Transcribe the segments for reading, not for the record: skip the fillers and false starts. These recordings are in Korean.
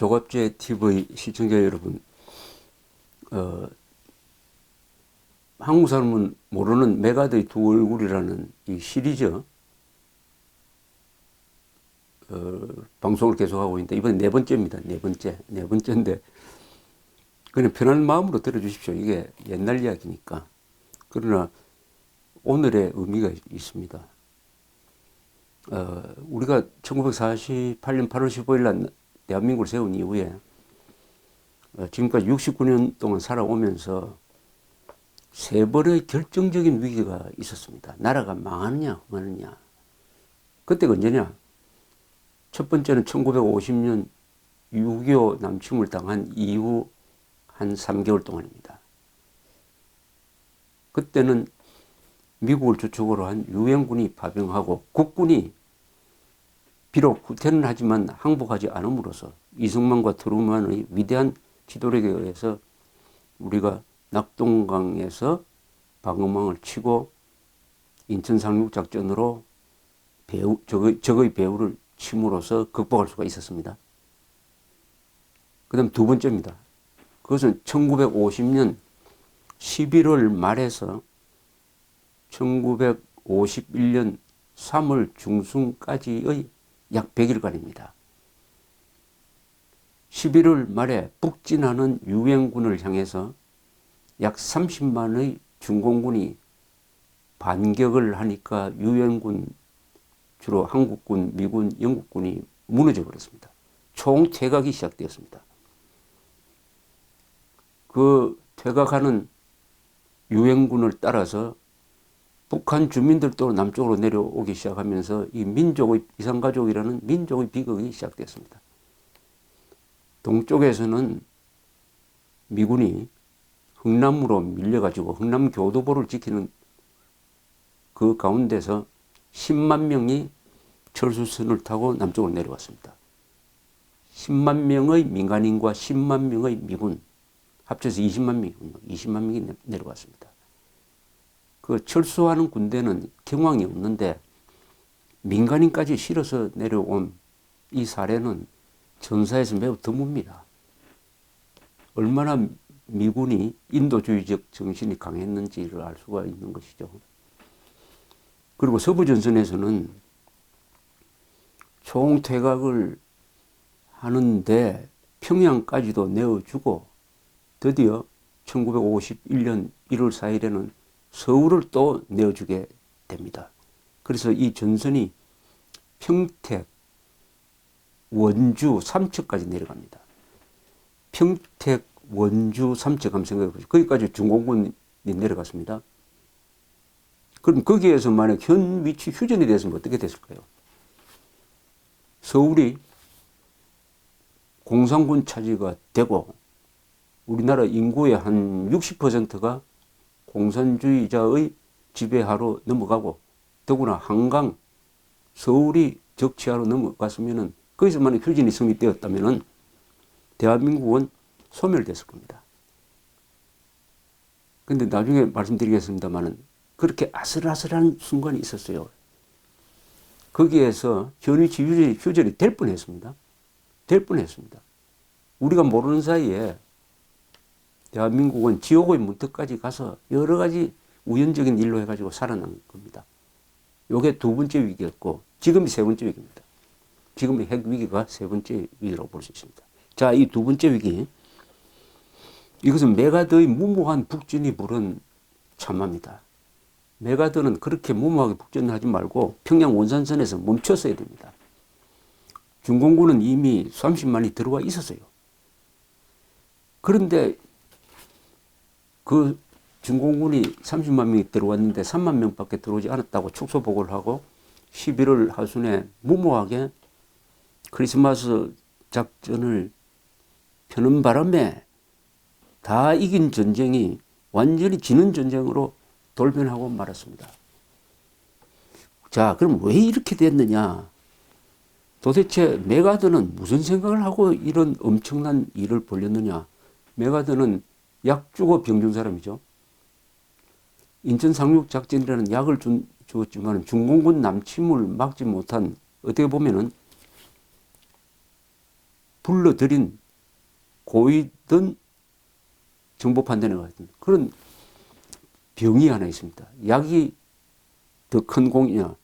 조갑제 TV 시청자 여러분, 한국 사람은 모르는 메가드의 두 얼굴이라는 이 시리즈 방송을 계속하고 있는데 이번에 네 번째입니다. 네 번째인데 그냥 편안한 마음으로 들어주십시오. 이게 옛날 이야기니까. 그러나 오늘의 의미가 있습니다. 우리가 1948년 8월 15일 날 대한민국을 세운 이후에 지금까지 69년 동안 살아오면서 세 번의 결정적인 위기가 있었습니다. 나라가 망하느냐 흥하느냐. 그때가 언제냐? 첫 번째는 1950년 6.25 남침을 당한 이후 한 3개월 동안입니다. 그때는 미국을 주축으로 한 유엔군이 파병하고 국군이 비록 후퇴는 하지만 항복하지 않음으로써 이승만과 트루먼의 위대한 지도력에 의해서 우리가 낙동강에서 방어망을 치고 인천 상륙작전으로 적의 배후를 침으로써 극복할 수가 있었습니다. 그 다음 두 번째입니다. 그것은 1950년 11월 말에서 1951년 3월 중순까지의 약 100일간입니다. 11월 말에 북진하는 유엔군을 향해서 약 30만의 중공군이 반격을 하니까 유엔군, 주로 한국군, 미군, 영국군이 무너져 버렸습니다. 총퇴각이 시작되었습니다. 그 퇴각하는 유엔군을 따라서 북한 주민들도 남쪽으로 내려오기 시작하면서 이 민족의 이산가족이라는 민족의 비극이 시작됐습니다. 동쪽에서는 미군이 흥남으로 밀려가지고 흥남교도보를 지키는 그 가운데서 10만 명이 철수선을 타고 남쪽으로 내려왔습니다. 10만 명의 민간인과 10만 명의 미군 합쳐서 20만 명이군요. 20만 명이 내려왔습니다. 그 철수하는 군대는 경황이 없는데 민간인까지 실어서 내려온 이 사례는 전사에서 매우 드뭅니다. 얼마나 미군이 인도주의적 정신이 강했는지를 알 수가 있는 것이죠. 그리고 서부전선에서는 총퇴각을 하는데 평양까지도 내어주고 드디어 1951년 1월 4일에는 서울을 또 내어주게 됩니다. 그래서 이 전선이 평택, 원주, 삼척까지 내려갑니다. 평택, 원주, 삼척 한번 생각해 보시죠. 거기까지 중공군이 내려갔습니다. 그럼 거기에서 만약 현 위치 휴전이 됐으면 어떻게 됐을까요? 서울이 공산군 차지가 되고 우리나라 인구의 한 60%가 공산주의자의 지배하로 넘어가고 더구나 한강, 서울이 적치하로 넘어갔으면 거기서 만약 휴전이 성립되었다면 대한민국은 소멸됐을 겁니다. 그런데 나중에 말씀드리겠습니다만 그렇게 아슬아슬한 순간이 있었어요. 거기에서 현위치 휴전이 될 뻔했습니다. 될 뻔했습니다. 우리가 모르는 사이에 대한민국은 지옥의 문턱까지 가서 여러 가지 우연적인 일로 해가지고 살아난 겁니다. 이게 두 번째 위기였고 지금이 세 번째 위기입니다. 지금의 핵 위기가 세 번째 위기라고 볼 수 있습니다. 자, 이 두 번째 위기, 이것은 메가드의 무모한 북진이 부른 참화입니다. 메가드는 그렇게 무모하게 북진하지 말고 평양 원산선에서 멈췄어야 됩니다. 중공군은 이미 30만이 들어와 있었어요. 그런데 그 중공군이 30만 명이 들어왔는데 3만 명밖에 들어오지 않았다고 축소 보고를 하고 11월 하순에 무모하게 크리스마스 작전을 펴는 바람에 다 이긴 전쟁이 완전히 지는 전쟁으로 돌변하고 말았습니다. 자, 그럼 왜 이렇게 됐느냐? 도대체 메가드는 무슨 생각을 하고 이런 엄청난 일을 벌였느냐? 메가드는 약 주고 병준 사람이죠. 인천 상륙작전이라는 약을 주었지만 중공군 남침을 막지 못한, 어떻게 보면은 불러들인 고의든 정보 판단에 같은 그런 병이 하나 있습니다. 약이 더 큰 공이냐,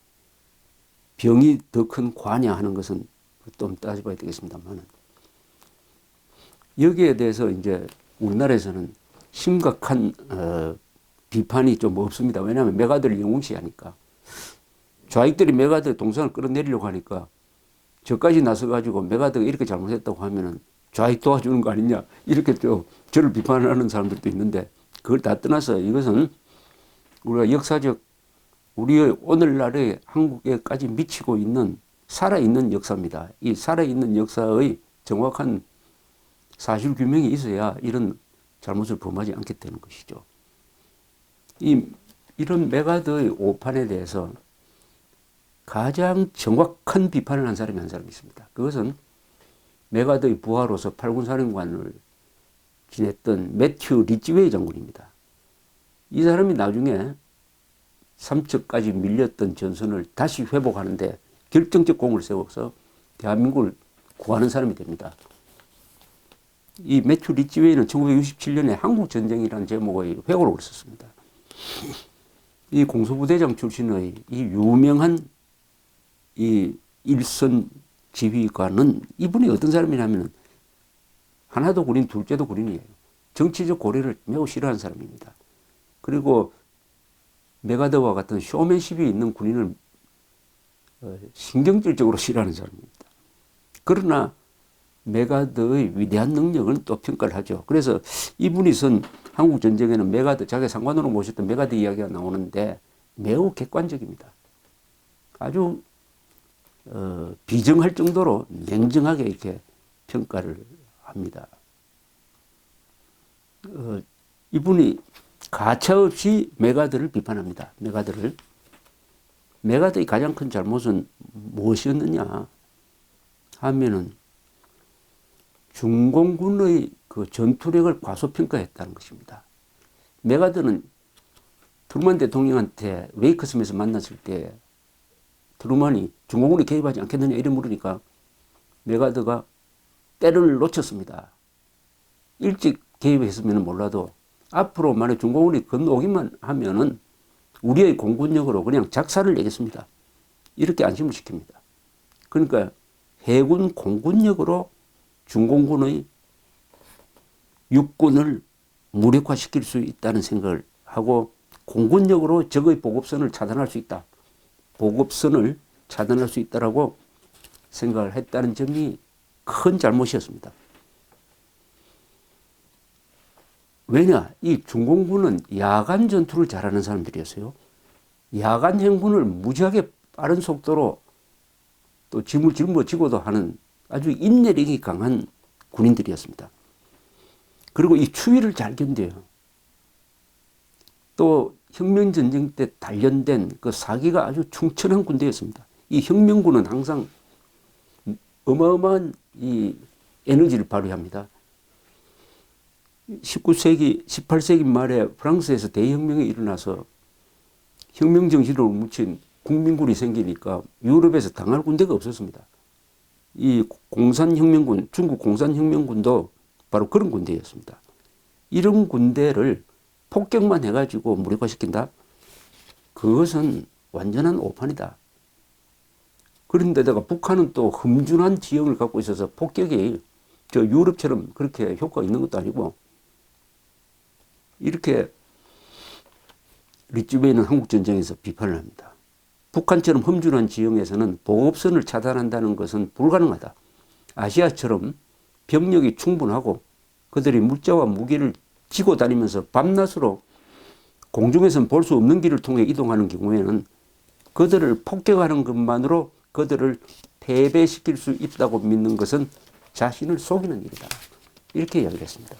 병이 더 큰 과냐 하는 것은 좀 따져봐야 되겠습니다만, 여기에 대해서 이제 우리나라에서는 심각한 비판이 좀 없습니다. 왜냐하면 메가드를 영웅시하니까. 좌익들이 메가드 동상을 끌어내리려고 하니까 저까지 나서가지고 메가드가 이렇게 잘못했다고 하면은 좌익 도와주는 거 아니냐, 이렇게 또 저를 비판하는 사람들도 있는데, 그걸 다 떠나서 이것은 우리가 역사적, 우리의 오늘날의 한국에까지 미치고 있는 살아있는 역사입니다. 이 살아있는 역사의 정확한 사실 규명이 있어야 이런 잘못을 범하지 않게 되는 것이죠. 이런 메가드의 오판에 대해서 가장 정확한 비판을 한 사람이 한 사람이 있습니다. 그것은 메가드의 부하로서 8군 사령관을 지냈던 매튜 리치웨이 장군입니다. 이 사람이 나중에 삼척까지 밀렸던 전선을 다시 회복하는데 결정적 공을 세워서 대한민국을 구하는 사람이 됩니다. 이 매튜 리치웨이는 1967년에 한국전쟁이라는 제목의 회고록을 썼습니다. 이 공소부대장 출신의 이 유명한 이 일선 지휘관은 이분이 어떤 사람이냐면 하나도 군인, 둘째도 군인이에요. 정치적 고려를 매우 싫어하는 사람입니다. 그리고 메가드와 같은 쇼맨십이 있는 군인을 신경질적으로 싫어하는 사람입니다. 그러나 메가드의 위대한 능력은 또 평가를 하죠. 그래서 이분이 쓴 한국전쟁에는 메가드, 자기 상관으로 모셨던 메가드 이야기가 나오는데 매우 객관적입니다. 아주 비정할 정도로 냉정하게 이렇게 평가를 합니다. 이분이 가차없이 메가드를 비판합니다. 메가드의 가장 큰 잘못은 무엇이었느냐 하면은 중공군의 그 전투력을 과소평가했다는 것입니다. 메가드는 트루만 대통령한테 웨이커섬에서 만났을 때 트루만이 중공군이 개입하지 않겠느냐 이래 물으니까 메가드가 때를 놓쳤습니다. 일찍 개입했으면 몰라도 앞으로 만약 중공군이 건너오기만 하면은 우리의 공군력으로 그냥 작사를 내겠습니다. 이렇게 안심을 시킵니다. 그러니까 해군 공군력으로 중공군의 육군을 무력화시킬 수 있다는 생각을 하고 공군력으로 적의 보급선을 차단할 수 있다. 보급선을 차단할 수 있다라고 생각을 했다는 점이 큰 잘못이었습니다. 왜냐? 이 중공군은 야간 전투를 잘하는 사람들이었어요. 야간 행군을 무지하게 빠른 속도로 또 짐을 짊어지고도 하는 아주 인내력이 강한 군인들이었습니다. 그리고 이 추위를 잘 견뎌요. 또 혁명전쟁 때 단련된 그 사기가 아주 충천한 군대였습니다. 이 혁명군은 항상 어마어마한 이 에너지를 발휘합니다. 19세기, 18세기 말에 프랑스에서 대혁명이 일어나서 혁명 정신을 묻힌 국민군이 생기니까 유럽에서 당할 군대가 없었습니다. 이 공산혁명군, 중국 공산혁명군도 바로 그런 군대였습니다. 이런 군대를 폭격만 해가지고 무력화시킨다? 그것은 완전한 오판이다. 그런데다가 북한은 또 험준한 지형을 갖고 있어서 폭격이 저 유럽처럼 그렇게 효과가 있는 것도 아니고, 이렇게 리츠베이는 한국전쟁에서 비판을 합니다. 북한처럼 험준한 지형에서는 보급선을 차단한다는 것은 불가능하다. 아시아처럼 병력이 충분하고 그들이 물자와 무기를 지고 다니면서 밤낮으로 공중에서는 볼 수 없는 길을 통해 이동하는 경우에는 그들을 폭격하는 것만으로 그들을 패배시킬 수 있다고 믿는 것은 자신을 속이는 일이다. 이렇게 이야기를 했습니다.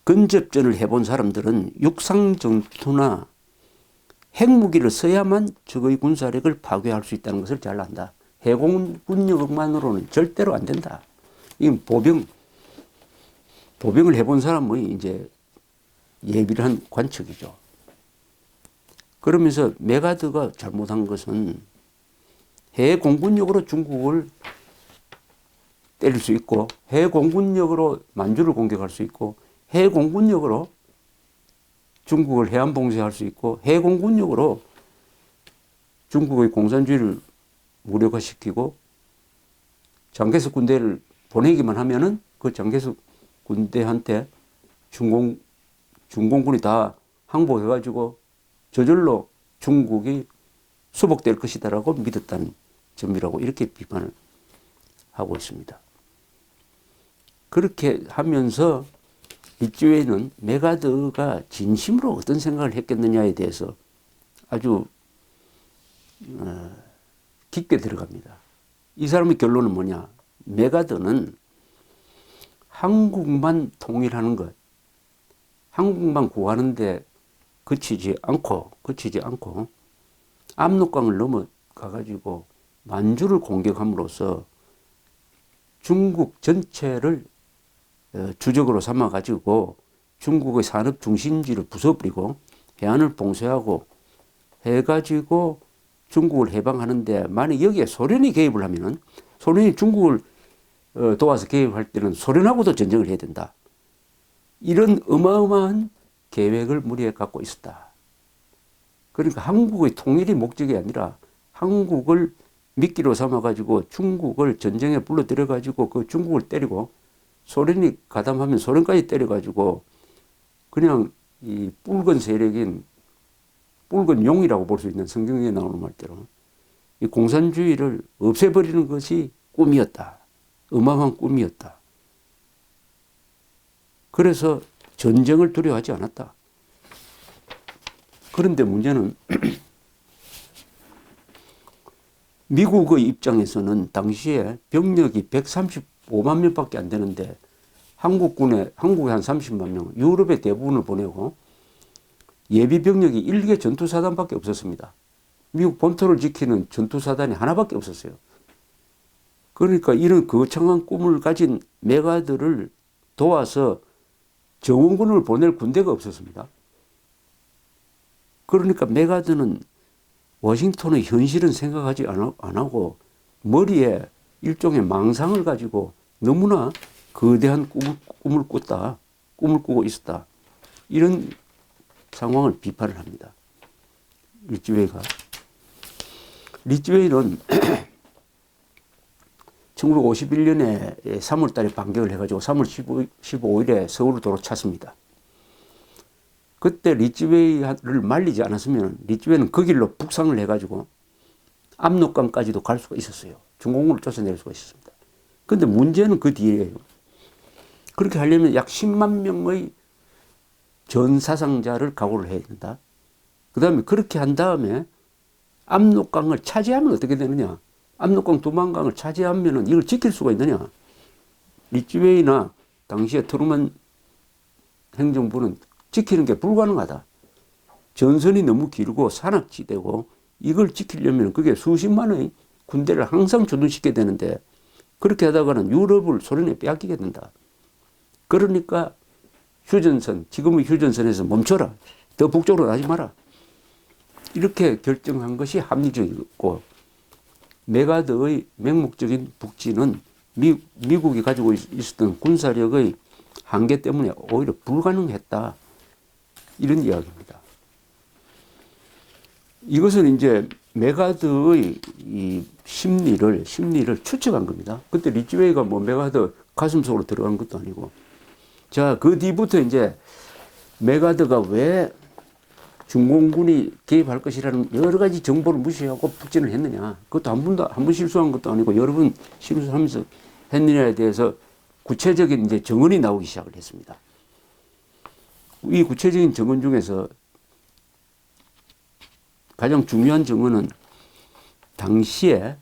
근접전을 해본 사람들은 육상전투나 핵무기를 써야만 적의 군사력을 파괴할 수 있다는 것을 잘 안다. 해공군력만으로는 절대로 안 된다. 이건 보병을 해본 사람의 이제 예비를 한 관측이죠. 그러면서 메가드가 잘못한 것은 해외 공군력으로 중국을 때릴 수 있고 해외 공군력으로 만주를 공격할 수 있고 해외 공군력으로 중국을 해안 봉쇄할 수 있고 해외 공군력으로 중국의 공산주의를 무력화시키고 장개석 군대를 보내기만 하면은 그 장개석 군대한테 중공군이 다 항복해가지고 저절로 중국이 수복될 것이다라고 믿었다는 점이라고 이렇게 비판을 하고 있습니다. 그렇게 하면서 리츠웨이는 메가드가 진심으로 어떤 생각을 했겠느냐에 대해서 아주 깊게 들어갑니다. 이 사람의 결론은 뭐냐? 메가드는 한국만 통일하는 것, 한국만 구하는데 그치지 않고 압록강을 넘어가가지고 만주를 공격함으로써 중국 전체를 주적으로 삼아가지고 중국의 산업 중심지를 부숴버리고 해안을 봉쇄하고 해가지고 중국을 해방하는데 만약 여기에 소련이 개입을 하면은 소련이 중국을 도와서 개입할 때는 소련하고도 전쟁을 해야 된다. 이런 어마어마한 계획을 머리에 갖고 있었다. 그러니까 한국의 통일이 목적이 아니라 한국을 미끼로 삼아가지고 중국을 전쟁에 불러들여가지고 그 중국을 때리고 소련이 가담하면 소련까지 때려가지고 그냥 이 붉은 세력인 붉은 용이라고 볼 수 있는 성경에 나오는 말대로 이 공산주의를 없애버리는 것이 꿈이었다. 어마어마한 꿈이었다. 그래서 전쟁을 두려워하지 않았다. 그런데 문제는 미국의 입장에서는 당시에 병력이 135만 명밖에 안 되는데 한국에 한 30만 명, 유럽의 대부분을 보내고 예비 병력이 일개 전투사단밖에 없었습니다. 미국 본토를 지키는 전투사단이 하나밖에 없었어요. 그러니까 이런 거창한 꿈을 가진 메가드를 도와서 정원군을 보낼 군대가 없었습니다. 그러니까 메가드는 워싱턴의 현실은 생각하지 안 하고 머리에 일종의 망상을 가지고 너무나 거대한 꿈을 꾸고 있었다. 이런 상황을 비판을 합니다. 리츠웨이는 1951년에 3월 달에 반격을 해가지고 3월 15일에 서울을 도로 찼습니다. 그때 리츠웨이를 말리지 않았으면 리츠웨이는 그 길로 북상을 해가지고 압록강까지도 갈 수가 있었어요. 중공군을 쫓아낼 수가 있었습니다. 그런데 문제는 그 뒤에요. 그렇게 하려면 약 10만 명의 전사상자를 각오를 해야 된다. 그 다음에 그렇게 한 다음에 압록강을 차지하면 어떻게 되느냐. 압록강 두만강을 차지하면 이걸 지킬 수가 있느냐. 리츠웨이나 당시에 트루먼 행정부는 지키는 게 불가능하다. 전선이 너무 길고 산악지대고 이걸 지키려면 그게 수십만의 군대를 항상 주둔시켜야 되는데 그렇게 하다가는 유럽을 소련에 빼앗기게 된다. 그러니까 휴전선, 지금의 휴전선에서 멈춰라. 더 북쪽으로 가지 마라. 이렇게 결정한 것이 합리적이고 메가드의 맹목적인 북진은 미국이 가지고 있었던 군사력의 한계 때문에 오히려 불가능했다. 이런 이야기입니다. 이것은 이제 메가드의 이 심리를 추측한 겁니다. 그때 리츠웨이가 뭐 메가드 가슴속으로 들어간 것도 아니고. 자, 그 뒤부터 이제 메가드가 왜 중공군이 개입할 것이라는 여러 가지 정보를 무시하고 북진을 했느냐. 그것도 한 번 실수한 것도 아니고 여러 번 실수하면서 했느냐에 대해서 구체적인 이제 정언이 나오기 시작을 했습니다. 이 구체적인 정언 중에서 가장 중요한 정언은 당시에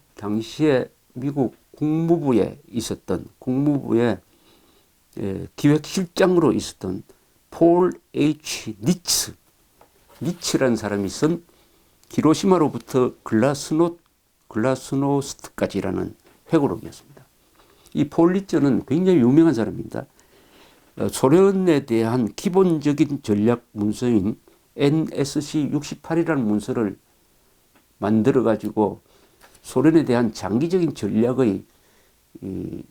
미국 국무부의 기획실장으로 있었던 폴 H. 니츠라는 사람이 쓴 히로시마로부터 글라스노스트까지라는 회고록이었습니다. 이 폴 니츠는 굉장히 유명한 사람입니다. 소련에 대한 기본적인 전략 문서인 NSC 68이라는 문서를 만들어 가지고 소련에 대한 장기적인 전략의 이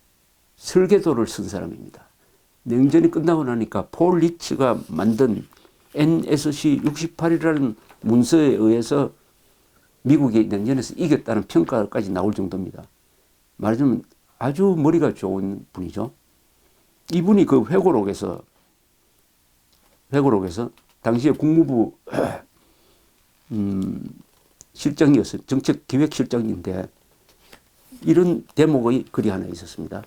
설계도를 쓴 사람입니다. 냉전이 끝나고 나니까 폴 리츠가 만든 NSC-68이라는 문서에 의해서 미국이 냉전에서 이겼다는 평가까지 나올 정도입니다. 말하자면 아주 머리가 좋은 분이죠. 이분이 그 회고록에서 당시에 국무부 실장이었어요. 정책기획실장인데 이런 대목의 글이 하나 있었습니다.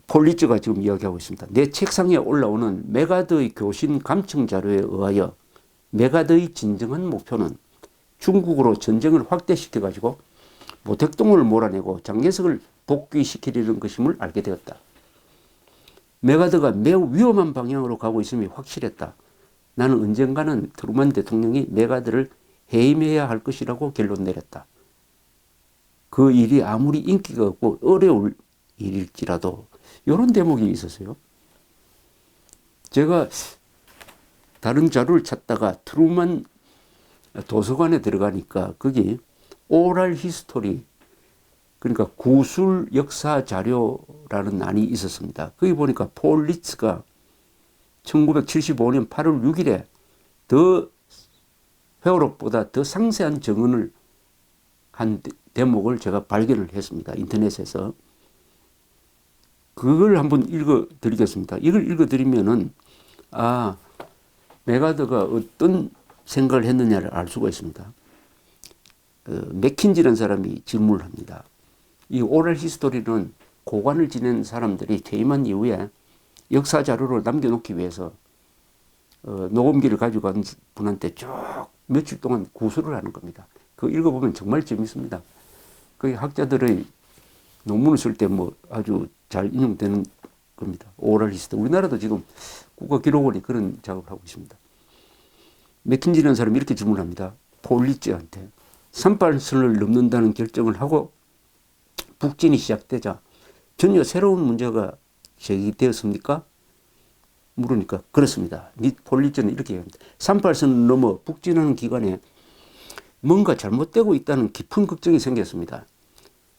폴리츠가 지금 이야기하고 있습니다. 내 책상에 올라오는 메가드의 교신 감청 자료에 의하여 메가드의 진정한 목표는 중국으로 전쟁을 확대시켜가지고 모택동을 몰아내고 장개석을 복귀시키려는 것임을 알게 되었다. 메가드가 매우 위험한 방향으로 가고 있음이 확실했다. 나는 언젠가는 트루만 대통령이 메가드를 해임해야 할 것이라고 결론 내렸다. 그 일이 아무리 인기가 없고 어려울 일일지라도 이런 대목이 있었어요. 제가 다른 자료를 찾다가 트루만 도서관에 들어가니까 거기 오랄 히스토리, 그러니까 구술 역사 자료라는 난이 있었습니다. 거기 보니까 폴 리츠가 1975년 8월 6일에 더 회오록보다 더 상세한 증언을 한 대목을 제가 발견을 했습니다. 인터넷에서. 그걸 한번 읽어드리겠습니다. 이걸 읽어드리면은 메가드가 어떤 생각을 했느냐를 알 수가 있습니다. 맥킨지라는 사람이 질문을 합니다. 이 오랄 히스토리는 고관을 지낸 사람들이 퇴임한 이후에 역사 자료로 남겨놓기 위해서 녹음기를 가지고 간 분한테 쭉 며칠 동안 구술을 하는 겁니다. 그거 읽어보면 정말 재밌습니다. 그 학자들의 논문을 쓸 때 뭐 아주 잘 인용되는 겁니다. 오랄 히스토리. 우리나라도 지금 국가기록원이 그런 작업을 하고 있습니다. 맥킨지라는 사람이 이렇게 질문합니다. 폴 리츠한테. 38선을 넘는다는 결정을 하고 북진이 시작되자 전혀 새로운 문제가 제기되었습니까? 물으니까 그렇습니다. 폴 리츠는 이렇게 얘기합니다. 38선을 넘어 북진하는 기간에 뭔가 잘못되고 있다는 깊은 걱정이 생겼습니다.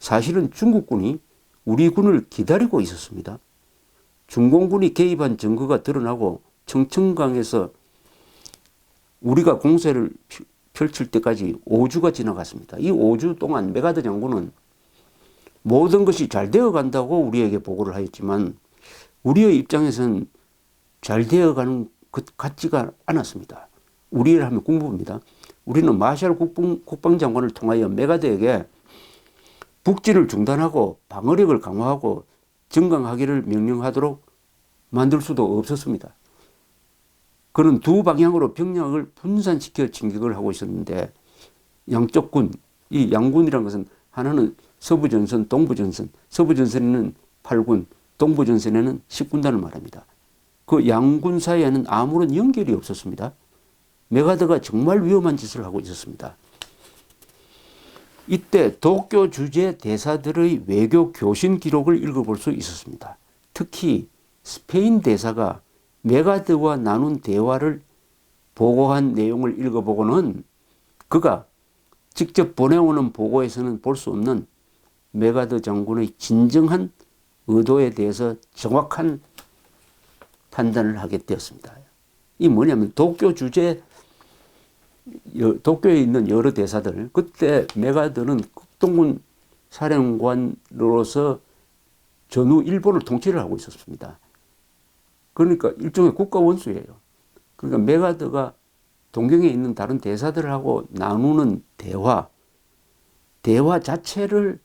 사실은 중국군이 우리 군을 기다리고 있었습니다. 중공군이 개입한 증거가 드러나고 청천강에서 우리가 공세를 펼칠 때까지 5주가 지나갔습니다. 이 5주 동안 메가드 장군은 모든 것이 잘 되어 간다고 우리에게 보고를 하였지만 우리의 입장에서는 잘 되어가는 것 같지가 않았습니다. 우리를 하면 국무부입니다. 우리는 마샬 국방장관을 통하여 메가드에게 북진을 중단하고 방어력을 강화하고 증강하기를 명령하도록 만들 수도 없었습니다. 그는 두 방향으로 병력을 분산시켜 진격을 하고 있었는데 양쪽 군, 이 양군이라는 것은 하나는 서부전선, 동부전선, 서부전선에는 8군, 동부전선에는 10군단을 말합니다. 그 양군 사이에는 아무런 연결이 없었습니다. 메가드가 정말 위험한 짓을 하고 있었습니다. 이때 도쿄 주재 대사들의 외교 교신 기록을 읽어볼 수 있었습니다. 특히 스페인 대사가 메가드와 나눈 대화를 보고한 내용을 읽어보고는 그가 직접 보내오는 보고에서는 볼 수 없는 메가드 장군의 진정한 의도에 대해서 정확한 판단을 하게 되었습니다. 이 뭐냐면 도쿄에 있는 여러 대사들, 그때 메가드는 국동군 사령관으로서 전후 일본을 통치를 하고 있었습니다. 그러니까 일종의 국가 원수예요. 그러니까 메가드가 동경에 있는 다른 대사들하고 나누는 대화 자체를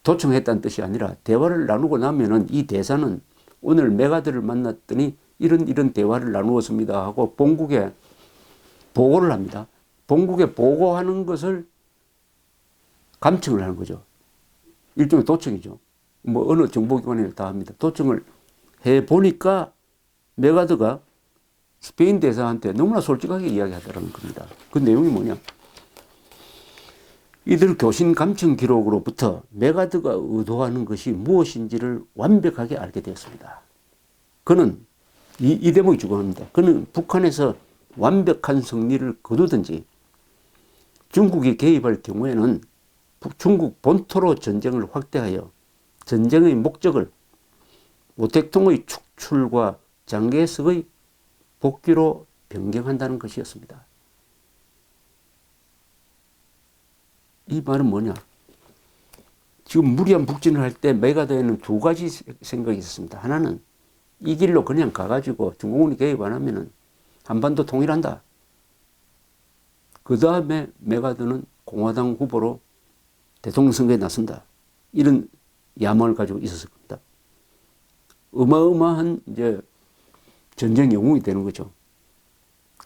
도청했다는 뜻이 아니라 대화를 나누고 나면은 이 대사는 오늘 메가드를 만났더니 이런 대화를 나누었습니다 하고 본국에 보고를 합니다. 본국에 보고하는 것을 감청을 하는 거죠. 일종의 도청이죠. 뭐 어느 정보기관에 다 합니다. 도청을 해보니까 메가드가 스페인 대사한테 너무나 솔직하게 이야기하더라는 겁니다. 그 내용이 뭐냐. 이들 교신 감청 기록으로부터 메가드가 의도하는 것이 무엇인지를 완벽하게 알게 되었습니다. 그는 이 대목이 주관합니다. 그는 북한에서 완벽한 승리를 거두든지 중국이 개입할 경우에는 중국 본토로 전쟁을 확대하여 전쟁의 목적을 모택동의 축출과 장개석의 복귀로 변경한다는 것이었습니다. 이 말은 뭐냐? 지금 무리한 북진을 할 때 메가더에는 두 가지 생각이 있었습니다. 하나는 이 길로 그냥 가가지고 중공군이 개입 안 하면은 한반도 통일한다. 그 다음에 메가더는 공화당 후보로 대통령 선거에 나선다. 이런 야망을 가지고 있었을 겁니다. 어마어마한 이제 전쟁 영웅이 되는 거죠.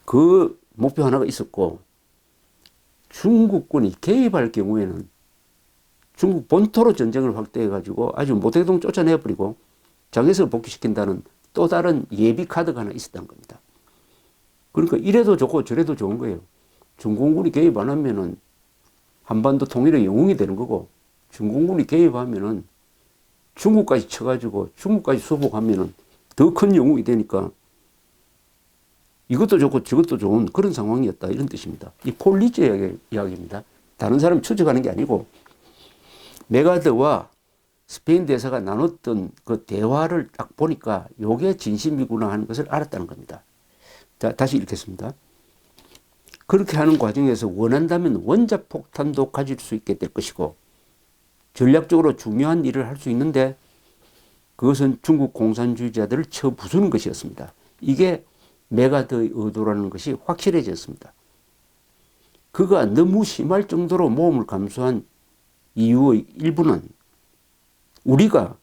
그 목표 하나가 있었고, 중국군이 개입할 경우에는 중국 본토로 전쟁을 확대해가지고 아주 모택동 쫓아내버리고 장개석을 복귀시킨다는 또 다른 예비 카드가 하나 있었던 겁니다. 그러니까 이래도 좋고 저래도 좋은 거예요. 중공군이 개입 안 하면은 한반도 통일의 영웅이 되는 거고, 중공군이 개입하면은 중국까지 쳐가지고 중국까지 수복하면은 더 큰 영웅이 되니까 이것도 좋고 저것도 좋은 그런 상황이었다, 이런 뜻입니다. 이 폴 리츠의 이야기입니다. 다른 사람이 추측하는 게 아니고, 메가더와 스페인 대사가 나눴던 그 대화를 딱 보니까 이게 진심이구나 하는 것을 알았다는 겁니다. 자, 다시 읽겠습니다. 그렇게 하는 과정에서 원한다면 원자 폭탄도 가질 수 있게 될 것이고, 전략적으로 중요한 일을 할 수 있는데 그것은 중국 공산주의자들을 쳐 부수는 것이었습니다. 이게 메가더의 의도라는 것이 확실해졌습니다. 그가 너무 심할 정도로 모험을 감수한 이유의 일부는 우리가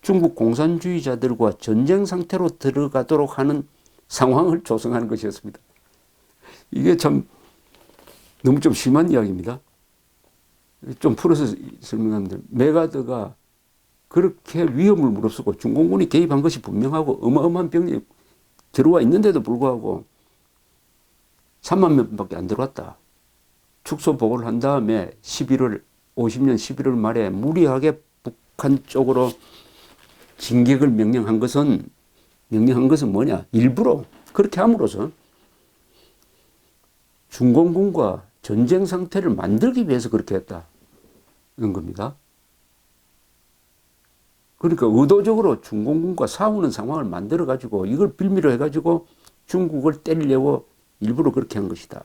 중국 공산주의자들과 전쟁 상태로 들어가도록 하는 상황을 조성하는 것이었습니다. 이게 참 너무 좀 심한 이야기입니다. 좀 풀어서 설명하면, 메가더가 그렇게 위험을 무릅쓰고 중공군이 개입한 것이 분명하고 어마어마한 병력이 들어와 있는데도 불구하고 3만 명밖에 안 들어왔다. 축소 보고를 한 다음에 50년 11월 말에 무리하게 북한 쪽으로 진격을 명령한 것은 뭐냐? 일부러 그렇게 함으로써 중공군과 전쟁 상태를 만들기 위해서 그렇게 했다는 겁니다. 그러니까 의도적으로 중공군과 싸우는 상황을 만들어가지고 이걸 빌미로 해가지고 중국을 때리려고 일부러 그렇게 한 것이다.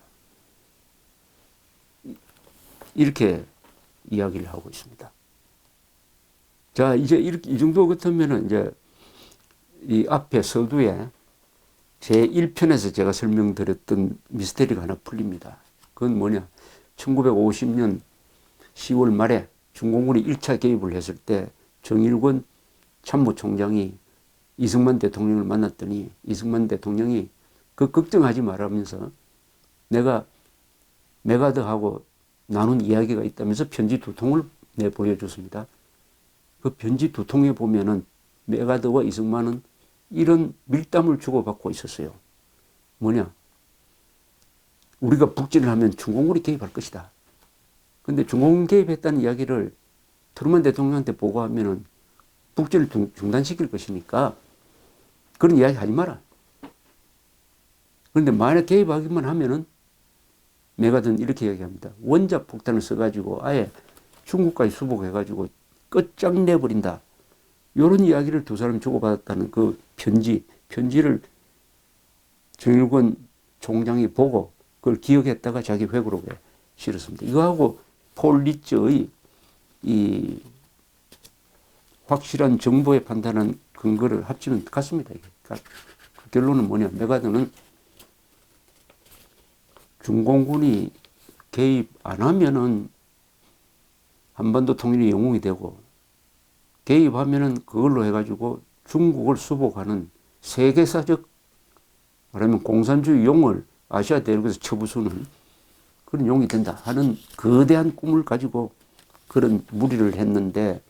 이렇게 이야기를 하고 있습니다. 자, 이제 이 정도 같으면은 이제 이 앞에 서두에 제1편에서 제가 설명드렸던 미스테리가 하나 풀립니다. 그건 뭐냐? 1950년 10월 말에 중공군이 1차 개입을 했을 때 정일권 참모총장이 이승만 대통령을 만났더니 이승만 대통령이 그 걱정하지 말라면서 내가 메가더하고 나눈 이야기가 있다면서 편지 2통을 내보여줬습니다. 그 편지 2통에 보면은 메가더와 이승만은 이런 밀담을 주고받고 있었어요. 뭐냐? 우리가 북진을 하면 중공군이 개입할 것이다. 근데 중공군 개입했다는 이야기를 트루먼 대통령한테 보고하면은 북진을 중단시킬 것이니까 그런 이야기 하지 마라. 그런데 만약 개입하기만 하면은 메가더는 이렇게 얘기합니다. 원자 폭탄을 써가지고 아예 중국까지 수복해가지고 끝장내버린다. 이런 이야기를 두 사람이 주고받았다는 그 편지를 정일권 총장이 보고 그걸 기억했다가 자기 회고록에 실었습니다. 이거하고 폴 리츠의 이 확실한 정보에 판단한 근거를 합치면 같습니다. 그러니까 그 결론은 뭐냐? 메가더는 중공군이 개입 안 하면은 한반도 통일이 영웅이 되고, 개입하면은 그걸로 해가지고 중국을 수복하는 세계사적 말하면 공산주의 용을 아시아 대륙에서 쳐부수는 그런 용이 된다 하는 거대한 꿈을 가지고 그런 무리를 했는데,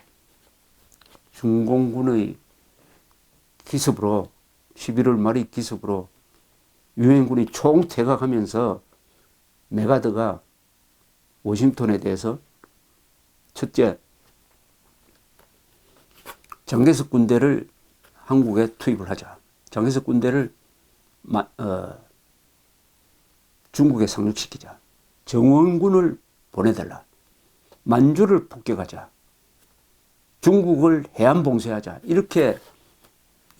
중공군의 기습으로 11월 말의 기습으로 유엔군이 총퇴각하면서 메가더가 워싱턴에 대해서 첫째, 장개석 군대를 한국에 투입을 하자. 장개석 군대를 중국에 상륙시키자. 정원군을 보내달라. 만주를 폭격하자. 중국을 해안 봉쇄하자. 이렇게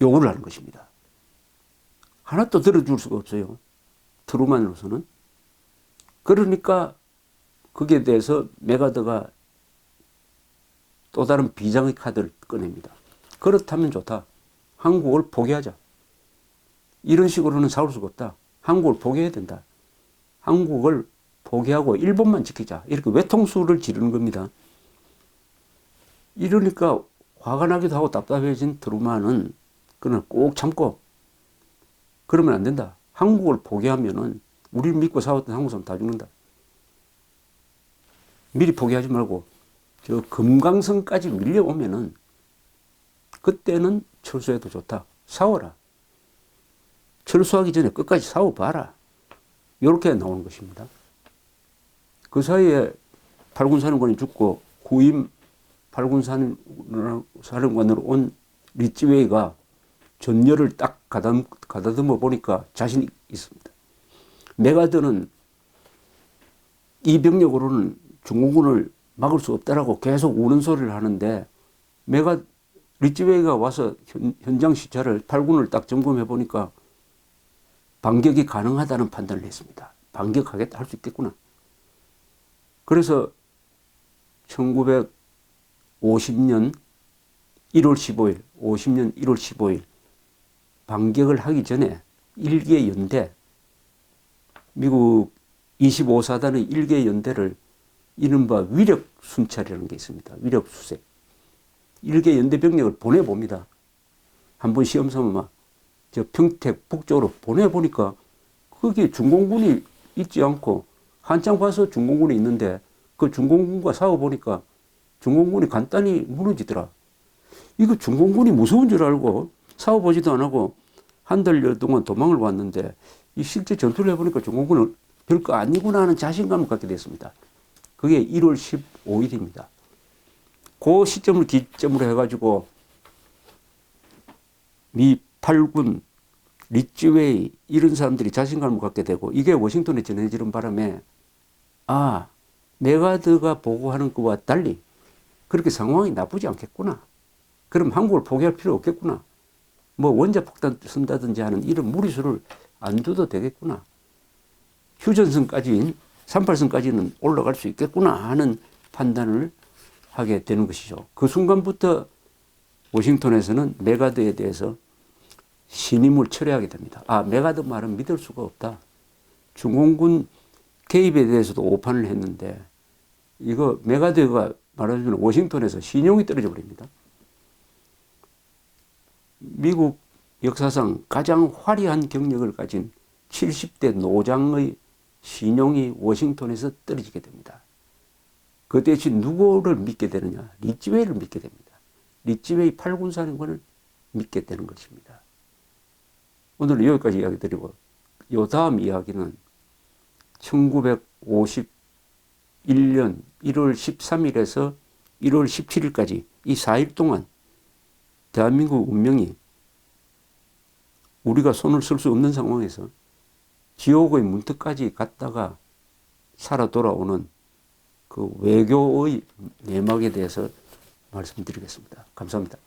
요구를 하는 것입니다. 하나도 들어줄 수가 없어요. 트루만으로서는. 그러니까 거기에 대해서 메가더가 또 다른 비장의 카드를 꺼냅니다. 그렇다면 좋다. 한국을 포기하자. 이런 식으로는 싸울 수가 없다. 한국을 포기해야 된다. 한국을 포기하고 일본만 지키자. 이렇게 외통수를 지르는 겁니다. 이러니까 화가 나기도 하고 답답해진 트루만은 그는 꼭 참고 그러면 안 된다. 한국을 포기하면은 우리를 믿고 싸웠던 한국 사람 다 죽는다. 미리 포기하지 말고 저 금강선까지 밀려오면은 그때는 철수해도 좋다. 싸워라. 철수하기 전에 끝까지 싸워봐라. 이렇게 나오는 것입니다. 그 사이에 팔군 사령관이 죽고 후임 팔군 사령관으로 온 리찌웨이가 전열을 딱 가다듬어 보니까 자신이 있습니다. 메가더는 이 병력으로는 중공군을 막을 수 없다라고 계속 우는 소리를 하는데 리찌웨이가 와서 현장 시찰을 팔군을 딱 점검해 보니까 반격이 가능하다는 판단을 했습니다. 반격하겠다, 할 수 있겠구나. 그래서 1950년 1월 15일 반격을 하기 전에 1개 연대, 미국 25사단의 1개 연대를 이른바 위력 순찰이라는 게 있습니다. 위력 수색. 1개 연대 병력을 보내봅니다. 한번 시험 삼아 저 평택 북쪽으로 보내보니까 거기에 중공군이 있지 않고 한참 봐서 중공군이 있는데 그 중공군과 싸워보니까 중공군이 간단히 무너지더라. 이거 중공군이 무서운 줄 알고 싸워보지도 안 하고 한 달여 동안 도망을 왔는데 이 실제 전투를 해보니까 중공군은 별거 아니구나 하는 자신감을 갖게 됐습니다. 그게 1월 15일입니다. 그 시점을 기점으로 해가지고 미 8군, 리찌웨이 이런 사람들이 자신감을 갖게 되고 이게 워싱턴에 전해지는 바람에 아, 메가더가 보고하는 것과 달리 그렇게 상황이 나쁘지 않겠구나. 그럼 한국을 포기할 필요 없겠구나. 뭐 원자폭탄 쓴다든지 하는 이런 무리수를 안 둬도 되겠구나. 휴전선까지 38선까지는 올라갈 수 있겠구나 하는 판단을 하게 되는 것이죠. 그 순간부터 워싱턴에서는 메가더에 대해서 신임을 철회하게 됩니다. 아, 메가더 말은 믿을 수가 없다. 중공군 개입에 대해서도 오판을 했는데 이거 메가더가 말하자면 워싱턴에서 신용이 떨어져 버립니다. 미국 역사상 가장 화려한 경력을 가진 70대 노장의 신용이 워싱턴에서 떨어지게 됩니다. 그 대신 누구를 믿게 되느냐? 리찌웨이를 믿게 됩니다. 리찌웨이 8군 사령관을 믿게 되는 것입니다. 오늘은 여기까지 이야기 드리고 이 다음 이야기는 1951년 1월 13일에서 1월 17일까지 이 4일 동안 대한민국 운명이 우리가 손을 쓸 수 없는 상황에서 지옥의 문턱까지 갔다가 살아 돌아오는 그 외교의 내막에 대해서 말씀드리겠습니다. 감사합니다.